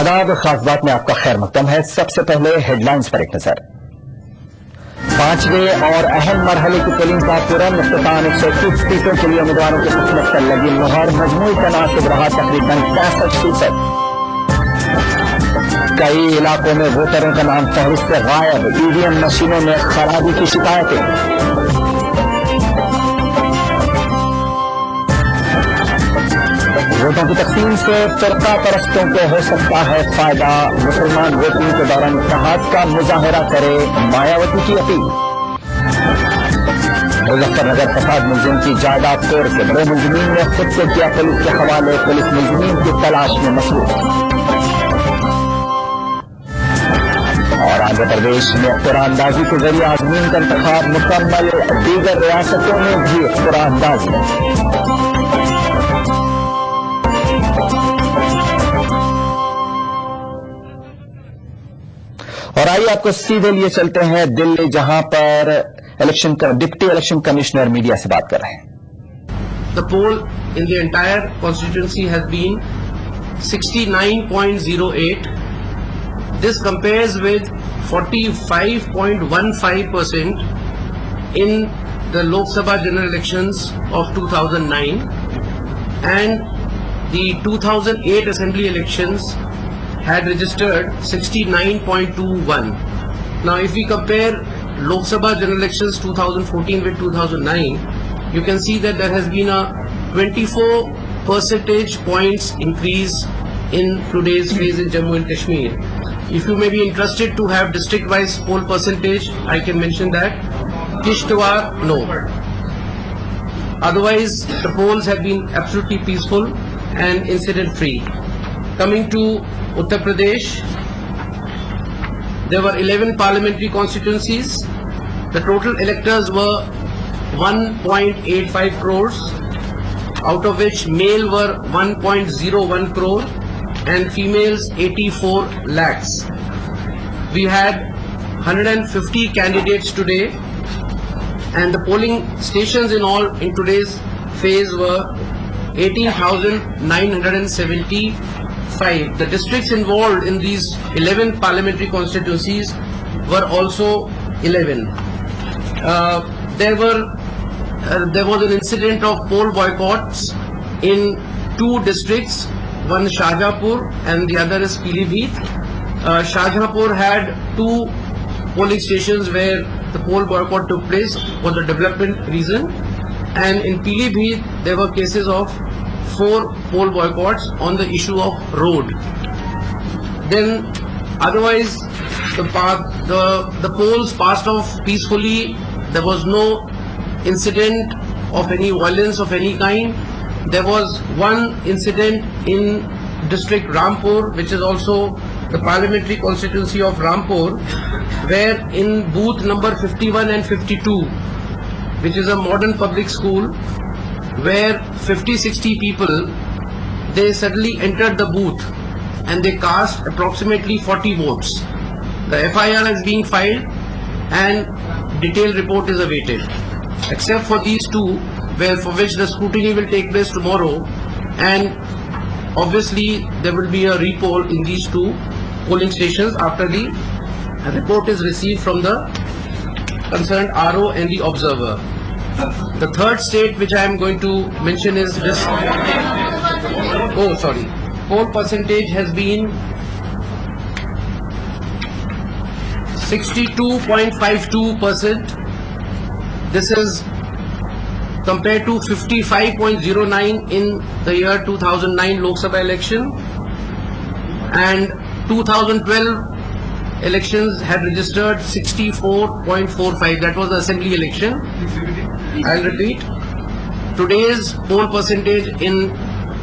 آداب، خاص بات میں آپ کا خیر مقدم ہے۔ سب سے پہلے ہیڈ لائنز پر ایک نظر۔ 5ویں اور اہم مرحلے کی پولنگ کا پورن اختتام، 121 سیٹوں کے لیے امیدواروں کی قسمت پر لگی مہر، مجموعی تناسب رہا تقریباً 65%۔ کئی علاقوں میں ووٹروں کا نام فہرست غائب، EVM مشینوں میں خرابی کی شکایتیں۔ ووٹوں کی تقسیم سے فرقہ پرستوں کو ہو سکتا ہے فائدہ، مسلمان ووٹنگ کے دوران اتحاد کا مظاہرہ کرے، مایاوتی کی اپیل۔ مظفر نگر فساد ملزم کی جائیداد توڑ کے 2 ملزمین نے خود سے کیا پولیس کے حوالے، پولیس ملزمین کی تلاش میں مصروف۔ اور آندھرا پردیش میں اختراع اندازی کے ذریعے عازمین کا انتخاب مکمل، دیگر ریاستوں میں بھی اختراع اندازی۔ اور آئیے آپ کو سیدھے لیے چلتے ہیں دلی، جہاں پر ڈپٹی الیکشن کمشنر میڈیا سے بات کر رہے ہیں۔ The poll in the entire constituency has been 69.08. This compares with 45.15% in the Lok Sabha general elections of 2009 and the 2008 assembly elections had registered 69.21. Now if we compare Lok Sabha general elections 2014 with 2009, you can see that there has been a 24 percentage points increase in today's phase in Jammu and Kashmir. If you may be interested to have district wise poll percentage, I can mention that. Kishtwar, no. Otherwise the polls have been absolutely peaceful and incident free. Coming to Uttar Pradesh, there were 11 parliamentary constituencies. The total electors were 1.85 crores, out of which male were 1.01 crore and females 84 lakhs. We had 150 candidates today, and the polling stations in all in today's phase were 18,975. The districts involved in these 11 parliamentary constituencies were also 11. There was an incident of poll boycotts in 2 districts, one Shahjahanpur and the other is Pilibhit. Shahjahanpur had 2 polling stations where the poll boycott took place for the development reason, and in Pilibhit there were cases of 4 poll boycotts on the issue of road. Then otherwise the polls passed off peacefully. There was no incident of any violence of any kind. There was one incident in district Rampur, which is also the parliamentary constituency of Rampur, where in booth number 51 and 52, which is a modern public school, where 50-60 people, they suddenly entered the booth and they cast approximately 40 votes. The FIR is being filed and detailed report is awaited. Except for these 2, for which the scrutiny will take place tomorrow, and obviously there will be a repoll in these 2 polling stations after the report is received from the concerned RO and the observer. The third state which I am going to mention is this. Poll percentage has been 62.52%. This is compared to 55.09 in the year 2009 Lok Sabha election, and 2012 elections had registered 64.45. That was the assembly election. I'll repeat. Today's poll percentage in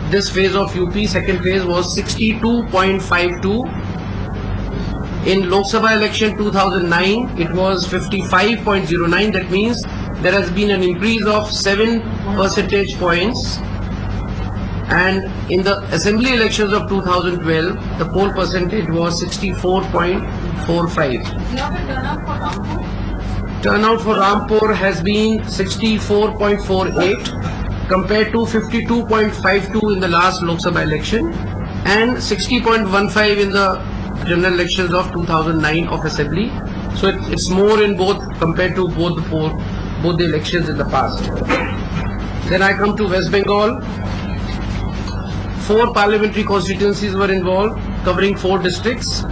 this phase of UP, second phase, was 62.52. In Lok Sabha election 2009, it was 55.09. That means there has been an increase of 7 percentage points. And in the assembly elections of 2012, the poll percentage was 64.45. Turnout for Rampur has been 64.48 compared to 52.52 in the last Lok Sabha election, and 60.15 in the general elections of 2009 of Assembly. So it's more in both compared to both the elections in the past. Then I come to West Bengal. 4 parliamentary constituencies were involved, covering 4 districts.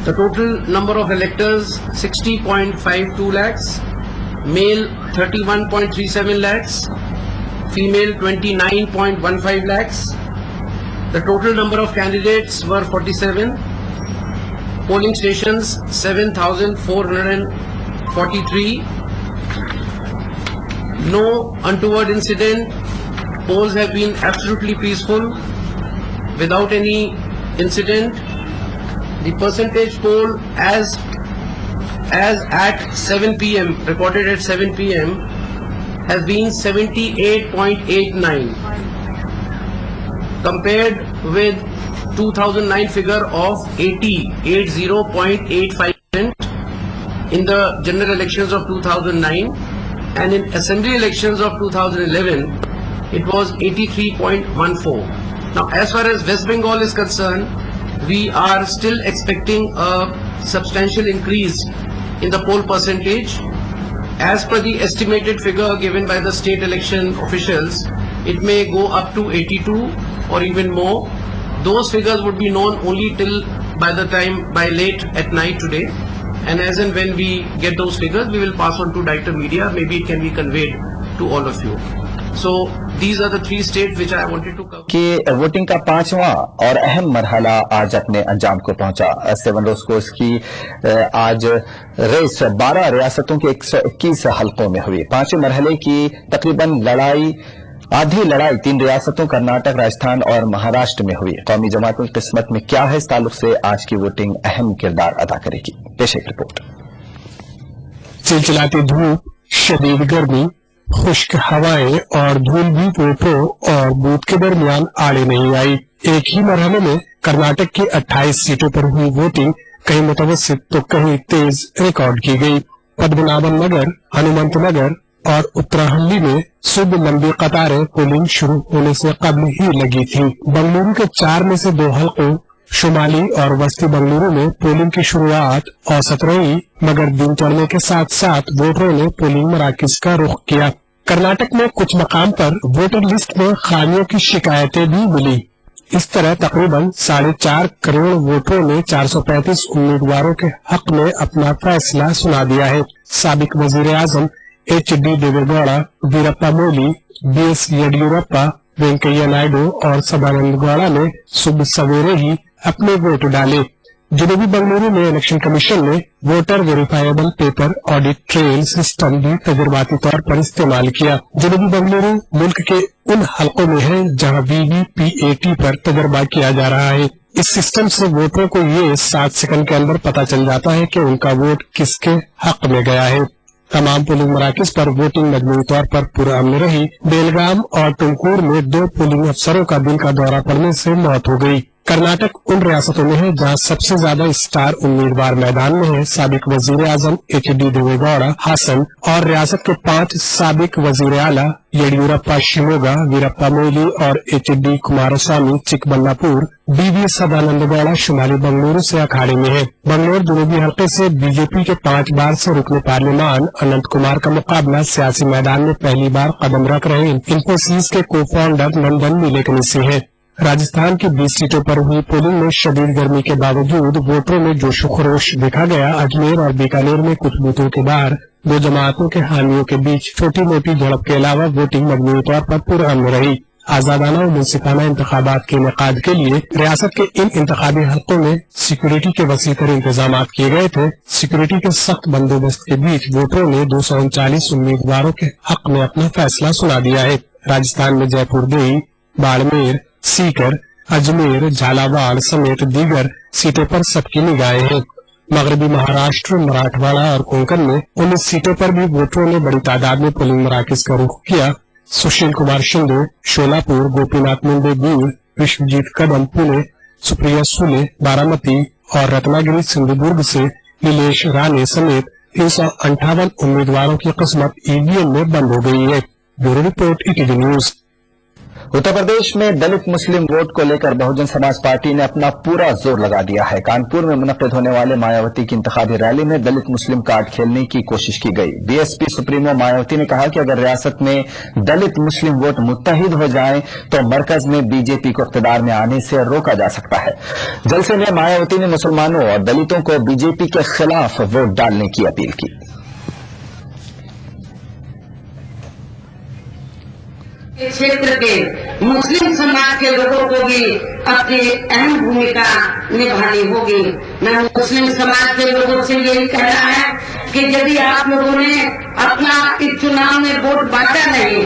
The total number of electors 60.52 lakhs, male 31.37 lakhs, female 29.15 lakhs. The total number of candidates were 47. Polling stations 7,443. No untoward incident. Polls have been absolutely peaceful, without any incident. The percentage poll as at 7 p.m. recorded at 7 p.m. has been 78.89, compared with 2009 figure of 80.85% in the general elections of 2009, and in assembly elections of 2011 it was 83.14. Now, as far as West Bengal is concerned, we are still expecting a substantial increase in the poll percentage. As per the estimated figure given by the state election officials, it may go up to 82 or even more. Those figures would be known only by late at night today. And as and when we get those figures, we will pass on to director media. Maybe it can be conveyed to all of you. So these are the 3 states which I wanted to cover. कि voting का 5वां और अहम मरहला आज अपने अंजाम को पहुंचा। 7 रोज कोर्स की आज रेस 12 रियासतों के 121 हलकों में हुई। 5वें मरहले की तकरीबन आधी लड़ाई 3 रियासतों कर्नाटक, राजस्थान और महाराष्ट्र में हुई। कौमी जमातों की किस्मत में क्या है, इस ताल्लुक से आज की वोटिंग अहम किरदार अदा करेगी। पेश एक रिपोर्ट। चिलचिलाती धूप, शदीद गर्मी, खुश्क हवाएं और धूल भी वोटरों और बूथ के दरमियान आड़े नहीं आई। एक ही मरहले में कर्नाटक की 28 सीटों पर हुई वोटिंग कहीं मुतवस्सित तो कहीं तेज रिकॉर्ड की गई। पद्मनाभन नगर, हनुमंत नगर और उत्तराहल्ली में सुबह लंबी कतारें पोलिंग शुरू होने से कबल ही लगी थी। बंगलुरु के 4 में से 2 हलकों शुमाली और वस्ती बंगलुरु में पोलिंग की शुरुआत औसत रही, मगर दिन चढ़ने के साथ साथ वोटरों ने पोलिंग मराकज का रुख किया। कर्नाटक में कुछ मकाम पर वोटर लिस्ट में खामियों की शिकायतें भी मिली। इस तरह तकरीबन 4.5 करोड़ वोटरों ने 435 उम्मीदवारों के हक में अपना फैसला सुना दिया है। साबिक वजीर आजम HD देवेगौड़ा, वीरप्पा मोइली, BS येडियुरप्पा, वेंकैया नायडू और सदानंद गौड़ा ने सुबह सवेरे ही अपने वोट डाले। जनूबी बंगलुरु में इलेक्शन कमीशन ने voter verifiable paper audit trail system भी तजुर्बाती तौर पर इस्तेमाल किया। जनूबी बंगलुरु मुल्क के उन हलकों में है जहां VVPAT पर तजर्बा किया जा रहा है। इस सिस्टम से वोटरों को ये 7 सेकंड के अंदर पता चल जाता है कि उनका वोट किसके हक में गया है। तमाम पोलिंग मराकज पर वोटिंग मजमूई तौर पर पुरअमन रही। बेलगाम और टुमकुर में 2 पोलिंग अफसरों का दिल का दौरा पड़ने से मौत हो गई। कर्नाटक उन रियासतों में है जहां सबसे ज्यादा स्टार उम्मीदवार मैदान में है। साबिक वजीर आजम HD देवेगौड़ा हासन और रियासत के 5 साबिक वजीर आला येडियुरप्पा शिमोगा, वीरप्पा मोइली और HD कुमारस्वामी चिकबल्लापुर, BVS सदानंद गौड़ा शुमाली बंगलुरु से अखाड़े में है। बंगलुरु जनूबी हल्के से बीजेपी के 5 बार से रुकने पार्लियामान अनंत कुमार का मुकाबला सियासी मैदान में पहली बार कदम रख रहे इंफोसिस के को फाउंडर नंदन नीलेकनी से है। राजस्थान की 20 सीटों पर हुई पोलिंग में शदीद गर्मी के बावजूद वोटरों में जोशो खरोश देखा गया। अजमेर और बीकानेर में कुछ बूथों के बाहर 2 जमातों के हामियों के बीच छोटी मोटी झड़प के अलावा वोटिंग मजमूई तौर पर पुरअमन रही। आजादाना और मुंसिफाना इंतखाबात के इनेकाद के लिए रियासत के इन इंतखाबी हलकों में सिक्योरिटी के वसीतर इंतजाम किए गए थे। सिक्योरिटी के सख्त बंदोबस्त के बीच वोटरों ने 239 उम्मीदवारों के हक में अपना फैसला सुना दिया है। राजस्थान में जयपुर देई, बाड़मेर, सीकर, अजमेर, झालावाड़ समेत दीगर सीटों पर सबकी निगाहें हैं। मगरबी महाराष्ट्र, मराठवाड़ा और कोंकण में 19 सीटों पर भी वोटरों ने बड़ी तादाद में पोलिंग मराकज का रुख किया। सुशील कुमार शिंदे शोलापुर, गोपीनाथ मुंडे बीड़, विश्वजीत कदम पुणे, सुप्रिया सुले बारामती और रत्नागिरी सिंधुदुर्ग से नीलेश राणे समेत 358 उम्मीदवारों की किस्मत EVM में बंद हो गई है। Bureau report ETV news. Uttar Pradesh में दलित मुस्लिम वोट को लेकर बहुजन समाज पार्टी ने अपना पूरा जोर लगा दिया है। कानपुर में मुनक्किद होने वाले मायावती की इंतखाबी रैली में दलित मुस्लिम कार्ड खेलने की कोशिश की गई। बीएसपी सुप्रीमो मायावती ने कहा कि अगर रियासत में दलित मुस्लिम वोट मुत्तहिद हो जाएं तो मरकज में बीजेपी को इख्तिदार में आने से रोका जा सकता है। जलसे में मायावती ने मुसलमानों और दलितों को बीजेपी के खिलाफ वोट डालने की अपील की। क्षेत्र के मुस्लिम समाज के लोगों को भी अपनी अहम भूमिका निभानी होगी। मैं मुस्लिम समाज के लोगों से यही कहना है कि यदि आप लोगों ने अपना इस चुनाव में वोट बांटा नहीं,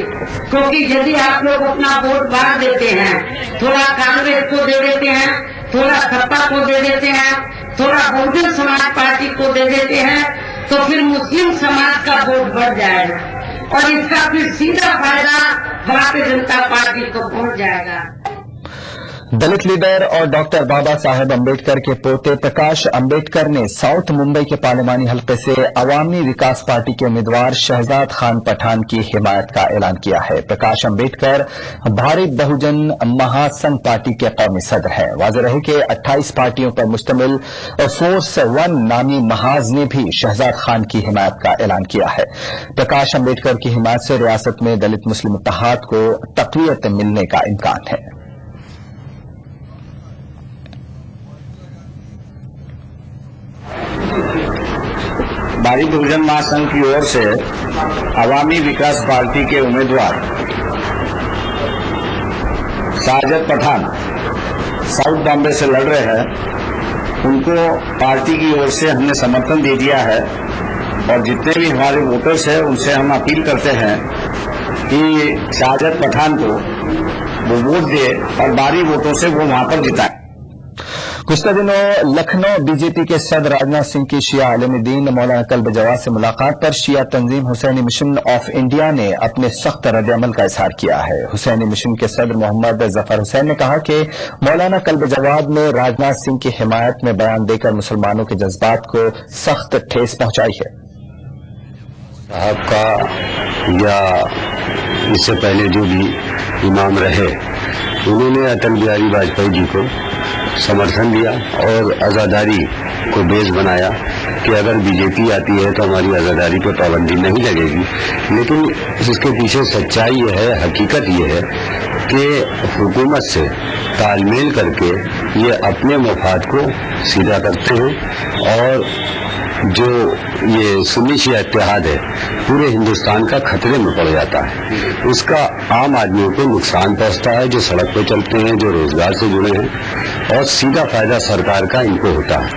क्योंकि यदि आप लोग अपना वोट बांट देते हैं, थोड़ा कांग्रेस को दे देते हैं, थोड़ा सपा को दे देते हैं, थोड़ा बहुजन समाज पार्टी को दे देते हैं, तो फिर मुस्लिम समाज का वोट बढ़ जाएगा और इसका फिर सीधा फायदा भारतीय जनता पार्टी को पहुंच जाएगा। दलित लीडर और डॉक्टर बाबा साहेब अम्बेडकर के पोते प्रकाश अम्बेडकर ने साउथ मुंबई के पार्लिमानी हलके से अवामी विकास पार्टी के उम्मीदवार शहजाद खान पठान की हिमायत का ऐलान किया है। प्रकाश अम्बेडकर भारित बहुजन महासंघ पार्टी के कौमी सदर हैं। वाज़ेह रहे कि 28 पार्टियों पर मुश्तमिल फोर्स 1 नामी महाज ने भी शहजाद खान की हिमायत का ऐलान किया है। प्रकाश अम्बेडकर की हिमायत से रियासत में दलित मुस्लिम इत्तेहाद को तक़वियत मिलने का इम्कान है। भारित बहुजन महासंघ की ओर से अवामी विकास पार्टी के उम्मीदवार शहजाद पठान साउथ बॉम्बे से लड़ रहे हैं। उनको पार्टी की ओर से हमने समर्थन दे दिया है और जितने भी हमारे वोटर्स हैं उनसे हम अपील करते हैं कि शहजाद पठान को वो वोट दे और भारी वोटों से वो वहां पर जिताए। गुज़िश्ता दिनों लखनऊ बीजेपी के सदर राजनाथ सिंह की शिया आलिमुद्दीन मौलाना कल्ब जवाद से मुलाकात पर शिया तंजीम हुसैनी मिशन ऑफ इंडिया ने अपने सख्त रद्द-ए-अमल का इजहार किया है। हुसैनी मिशन के सदर मोहम्मद जफर हुसैन ने कहा कि मौलाना कल्ब जवाद ने राजनाथ सिंह की हिमायत में बयान देकर मुसलमानों के जज्बात को सख्त ठेस पहुंचाई है। साहब का या इससे पहले जो भी इमाम रहे उन्होंने अटल बिहारी वाजपेयी जी को समर्थन दिया और आज़ादारी को बेस बनाया कि अगर बीजेपी आती है तो हमारी आज़ादारी पर पाबंदी नहीं लगेगी। लेकिन इसके पीछे सच्चाई ये है, हकीकत ये है कि हुकूमत से तालमेल करके ये अपने मफाद को सीधा करते हैं और जो ये सुन्नी शिया इत्तेहाद है पूरे हिंदुस्तान का खतरे में पड़ जाता है। उसका आम आदमियों को नुकसान पहुंचता है, जो सड़क पर चलते हैं, जो रोजगार से जुड़े हैं, और सीधा फायदा सरकार का इनको होता है।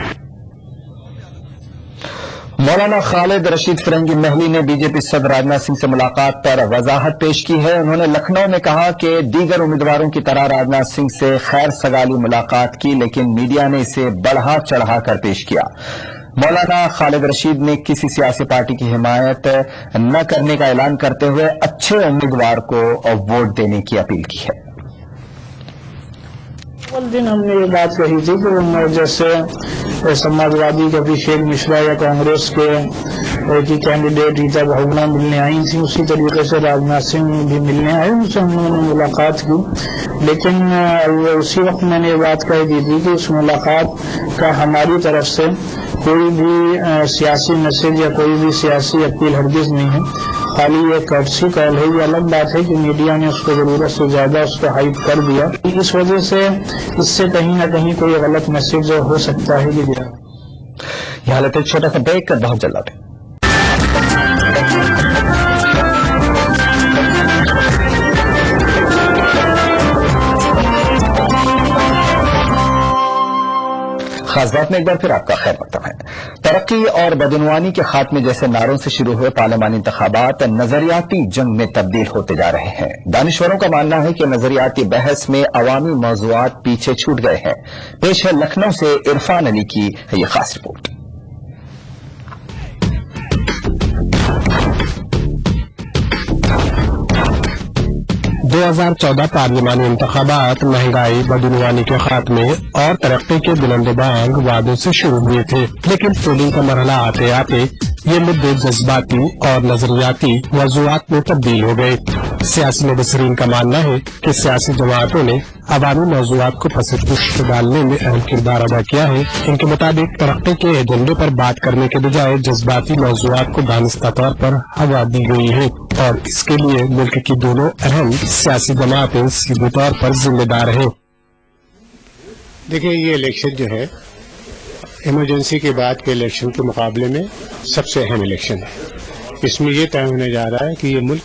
मौलाना खालिद रशीद फिरंगी महली ने बीजेपी सदर राजनाथ सिंह से मुलाकात पर वजाहत पेश की है। उन्होंने लखनऊ में कहा कि दीगर उम्मीदवारों की तरह राजनाथ सिंह से खैर सगाली मुलाकात की, लेकिन मीडिया ने इसे बढ़ा चढ़ा कर पेश किया। मौलाना खालिद रशीद ने किसी सियासी पार्टी की हिमायत न करने का ऐलान करते हुए अच्छे उम्मीदवार को वोट देने की अपील की है। उस दिन हमने ये बात कही थी कि जैसे समाजवादी के अभिषेक मिश्रा या कांग्रेस की कैंडिडेट रीता बहुगुणा मिलने आई थी, उसी तरीके से राजनाथ सिंह भी मिलने आए, उनसे हमने मुलाकात की। लेकिन उसी वक्त मैंने ये बात कही दी थी कि उस मुलाकात का हमारी तरफ से कोई भी सियासी मैसेज या कोई भी सियासी अपील हरगिज नहीं है, खाली ये कर्टसी कॉल है। ये अलग बात है कि मीडिया ने उसको जरूरत से ज्यादा उसको हाइप कर दिया, इस वजह से इससे कहीं ना कहीं कोई गलत मैसेज हो सकता है कि दिया। यह हालत एक छोटा सा ब्रेक, बहुत जल्द लौटें। खास बात में एक बार फिर आपका खैर मकदम है। तरक्की और बदनवानी के खात्मे जैसे नारों से शुरू हुए पार्लिमानी इंतखाबात नजरियाती जंग में तब्दील होते जा रहे हैं। दानिश्वरों का मानना है कि नजरियाती बहस में अवामी मौज़ूआत पीछे छूट गए हैं। पेश है लखनऊ से इरफान अली की ये खास रिपोर्ट। 2014 पार्लिमानी इंतखाबात महंगाई, बदनवानी के खात्मे और तरक्की के बुलंदबांग वादों से शुरू हुए थे, लेकिन पोलिंग का मरहला आते आते ये मुद्दे जज्बाती और नजरियाती मौज़ूआत में तब्दील हो गए। सियासी मुबसरीन का मानना है कि सियासी जमातों ने अवामी मौज़ूआत को पसंदपुश डालने में अहम किरदार अदा किया है। इनके मुताबिक तरक्की के एजेंडे पर बात करने के बजाय जज्बाती मौज़ूआत को दानिस्ता तौर पर हवा दी गई है और इसके लिए मुल्क की दोनों अहम सियासी जमातें सीधे तौर पर जिम्मेदार हैं। देखिए, ये इलेक्शन जो है इमरजेंसी के बाद के इलेक्शन के मुकाबले में सबसे अहम इलेक्शन है। इसमें ये तय होने जा रहा है कि ये मुल्क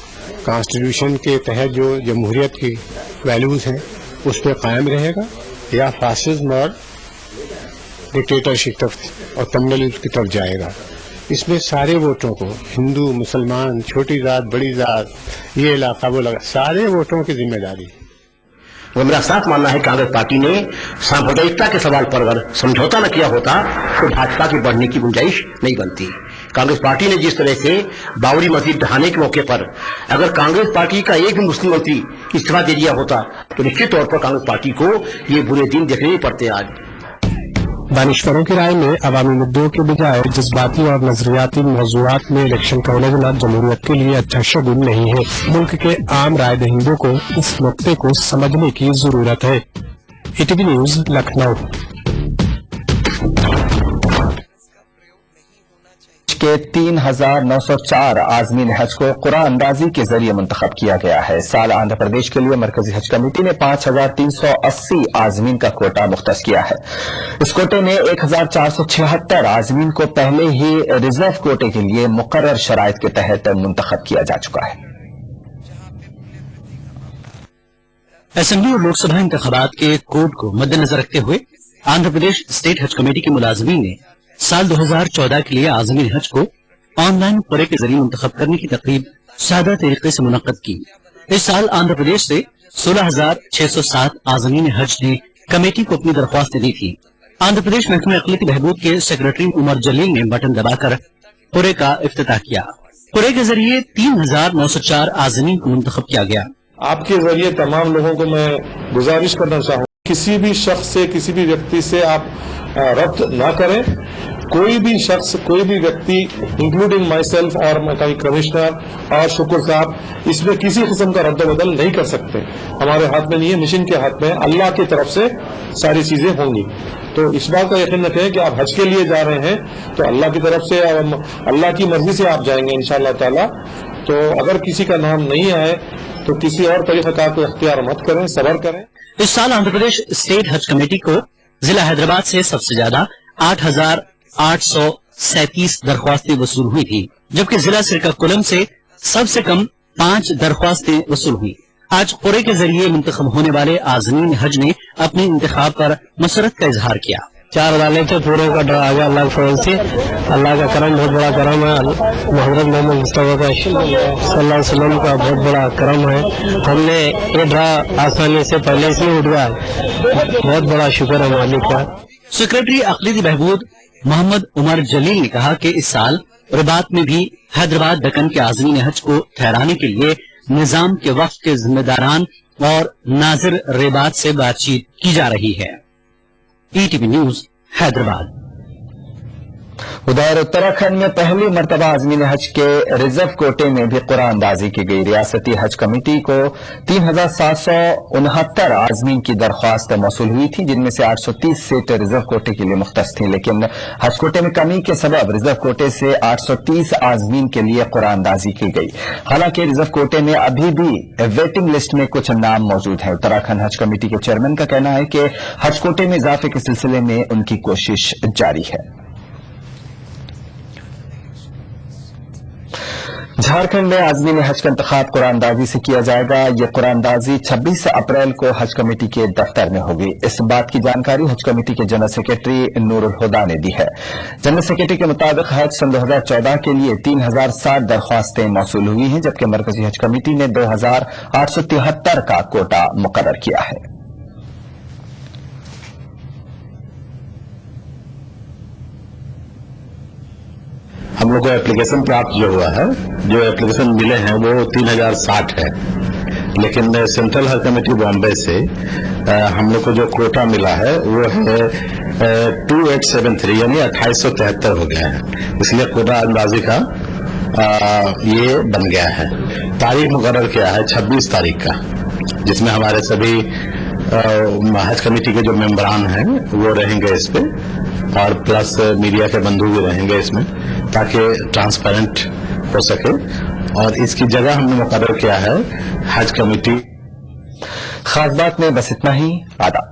कॉन्स्टिट्यूशन के तहत जो जमहूरियत की वैल्यूज़ हैं उस पर कायम रहेगा या फासिज्म और डिक्टेटरशिप और कम्युनलिज्म की तरफ जाएगा। इसमें सारे वोटों को, हिंदू, मुसलमान, छोटी जात, बड़ी जात, ये इलाका वो लगा, सारे वोटों की जिम्मेदारी। वो मेरा साफ मानना है कांग्रेस पार्टी ने सांप्रदायिकता के सवाल पर अगर समझौता न किया होता तो भाजपा की बढ़ने की गुंजाइश नहीं बनती। कांग्रेस पार्टी ने जिस तरह से बाबरी मस्जिद ढहाने के मौके पर अगर कांग्रेस पार्टी का एक भी मुस्लिम मंत्री इस्तीफा दे दिया होता तो निश्चित तौर पर कांग्रेस पार्टी को ये बुरे दिन देखने ही पड़ते। आज दानिश्वरों की राय में अवामी मुद्दों के बजाय जज्बाती और नजरियाती मौज़ूआत में इलेक्शन का उलझना जमहूरियत के लिए अच्छा शगुन नहीं है। मुल्क के आम राय दहिंदों को इस नुक्ते को समझने की जरूरत है। ETV news, Lucknow. के 3,904 आज़मीन हज को कुरान अंदाजी के जरिए मुंतखब किया गया है। इस साल आंध्र प्रदेश के लिए मरकजी हज कमेटी ने 5,380 आज़मीन का कोटा मुख्तस किया है। इस कोटे में 1,476 आज़मीन को पहले ही रिजर्व कोटे के लिए मुकर्रर शराइत के तहत मुंतखब किया जा चुका है। असेंबली और लोकसभा इंतखाबात के कोड को मद्देनजर रखते हुए आंध्र प्रदेश स्टेट हज कमेटी के मुलाजमीन ने साल 2014 के लिए आज़मीन हज को ऑनलाइन कोरे के जरिए मुंतखब करने की तकरीब सादा तरीके से मुनक्कद की। इस साल आंध्र प्रदेश से 16,607 आज़मीन हज ने कमेटी को अपनी दरख्वास्त दी थी। आंध्र प्रदेश महकमे अक़लियती बहबूद के सेक्रेटरी उमर जलील ने बटन दबाकर कोरे का इफ्तिताह किया। कोरे के जरिए 3,904 आज़मीन को मुंतखब किया गया। आपके जरिए तमाम लोगों को मैं गुजारिश करना चाहूँ, किसी भी शख्स से, किसी भी व्यक्ति से आप रब्त ना करें। कोई भी शख्स, कोई भी व्यक्ति, इंक्लूडिंग माई सेल्फ और कहीं कमिश्नर और शुक्र साहब, इसमें किसी किस्म का रद्द बदल नहीं कर सकते। हमारे हाथ में नहीं है, मिशन के हाथ में, अल्लाह की तरफ से सारी चीजें होंगी। तो इस बात का यकीन रखें कि आप हज के लिए जा रहे हैं तो अल्लाह की तरफ से, अल्लाह की मर्जी से आप जाएंगे इंशाअल्लाह ताला। तो अगर किसी का नाम नहीं आए तो किसी और तरीक़ाकार को इख्तियार मत करें, सब्र करें। इस साल आंध्र प्रदेश स्टेट हज कमेटी को जिला हैदराबाद से सबसे ज्यादा 8,837 दरख्वास्तें वसूल हुई थी, जबकि जिला श्रीकाकुलम से सबसे कम 5 दरख्वास्तें वसूल हुई। आज कोरे के जरिए मुंतखब होने वाले आज़मीन हज ने अपने इंतखाब पर मसरत का इजहार किया। 4 डाले थे, पूरे का ड्रा आ गया अल्लाह के फजल से। अल्लाह का करम, बहुत बड़ा करम है। हज़रत मोहम्मद मुस्तफा का सल्लल्लाहु अलैहि वसल्लम का बहुत बड़ा करम है। हमने ये ड्रा आसानी से पहले से उठ गया, बहुत बड़ा शुक्र है मालिक का। सेक्रेटरी अक़लियती बहबूद मोहम्मद उमर जलील ने कहा कि इस साल रिबात में भी हैदराबाद दक्कन के आज़मीन हज को ठहराने के लिए निजाम के वक्त के जिम्मेदारान और नाजिर रिबात से बातचीत की जा रही है। ETV news, Hyderabad. उधर उत्तराखंड में पहली मर्तबा आज़मीन हज के रिजर्व कोटे में भी कुरान अंदाजी की गई। रियासती हज कमेटी को 3,769 आज़मीन की दरख्वास्त मौसूल हुई थी, जिनमें से 830 सीट रिजर्व कोटे के लिए मुख्तस थी। लेकिन हज कोटे में कमी के सबब रिजर्व कोटे से 830 आज़मीन के लिए कुरान अंदाजी की गई। हालांकि रिजर्व कोटे में अभी भी वेटिंग लिस्ट में कुछ नाम मौजूद है। उत्तराखंड हज कमेटी के चेयरमैन का कहना है कि हज कोटे में इजाफे के सिलसिले में उनकी कोशिश जारी है। झारखंड में आज़मीन हज का इंतखाब कुरानदाजी से किया जाएगा। ये कुरानदाजी 26 अप्रैल को हज कमेटी के दफ्तर में होगी। इस बात की जानकारी हज कमेटी के जनरल सेक्रेटरी नूरुल हुदा ने दी है। जनरल सेक्रेटरी के मुताबिक हज सन 2014 के लिए 3,060 दरख्वास्तें मौसूल हुई हैं, जबकि मरकजी हज कमेटी ने 2,873 का कोटा मुकर्रर किया है। हम लोग को एप्लीकेशन प्राप्त जो हुआ है, जो एप्लीकेशन मिले हैं वो 3,060 है, लेकिन सेंट्रल हज कमेटी बॉम्बे से हम लोग को जो कोटा मिला है वो है 2873, यानी 2873 हो गया है। इसलिए कोटा अंदाजी का ये बन गया है। तारीख मुकर्रर किया है 26 तारीख का, जिसमें हमारे सभी हज कमेटी के जो मेंबरान हैं वो रहेंगे इस पे, और प्लस मीडिया के बंधु भी रहेंगे इसमें, ताकि ट्रांसपेरेंट हो सके। और इसकी जगह हमने मुकर्रर किया है हज कमेटी। खास बात में बस इतना ही। आदाब।